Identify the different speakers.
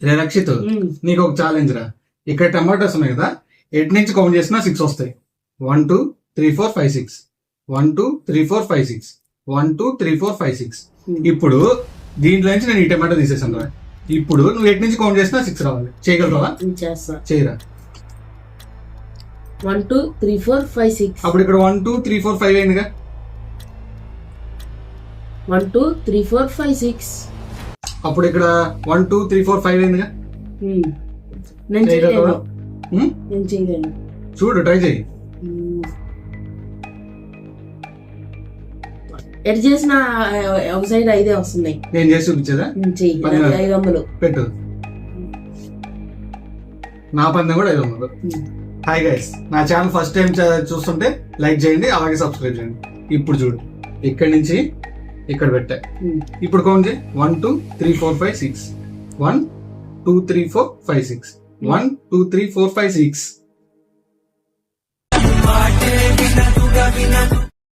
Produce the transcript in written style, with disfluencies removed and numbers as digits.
Speaker 1: రే రక్షిత్, నీకు ఒక ఛాలెంజ్ రా. ఇక్కడ టమాటోస్ ఉన్నాయి కదా, ఎడ్ నుంచి కౌంట్ చేసినా 6 వస్తాయి. 1 2 3 4 5 6 1 2 3 4 5 6 1 2 3 4 5 6. ఇప్పుడు దీంట్లో నుంచి నేను ఈ టమాటో తీసేసాను రా. ఇప్పుడు నువ్వు ఎడ్ నుంచి కౌంట్ చేసినా 6 రావాలి. చేయగలవా? చేయరా.
Speaker 2: 1 2 3 4 5 6.
Speaker 1: అప్పుడు ఇక్కడ 1 2 3 4 5 అయిందిగా.
Speaker 2: 1 2 3 4 5 6.
Speaker 1: అప్పుడు ఇక్కడ 1 2 3 4 5 అయిందిగా.
Speaker 2: నేను చేయలేను.
Speaker 1: చూడు, ట్రై చేయి.
Speaker 2: ఎట్ చేసిన ఒక సైడ్ 5 వస్తున్నాయి.
Speaker 1: నేను చేసి చూపించేదా?
Speaker 2: 500
Speaker 1: పెట్టు. నా పందెం కూడా 500. హాయ్ గైస్, నా ఛానల్ ఫస్ట్ టైం చూస్తుంటే లైక్ చేయండి, అలాగే సబ్స్క్రైబ్ చేయండి. ఇప్పుడు చూడు, ఇక్కడి నుంచి ఇక్కడ పెట్టా. ఇప్పుడు కౌంట్ చేయి. 1 2 3 4 5 6 1 2 3 4 5 6 1 2 3 4 5 6.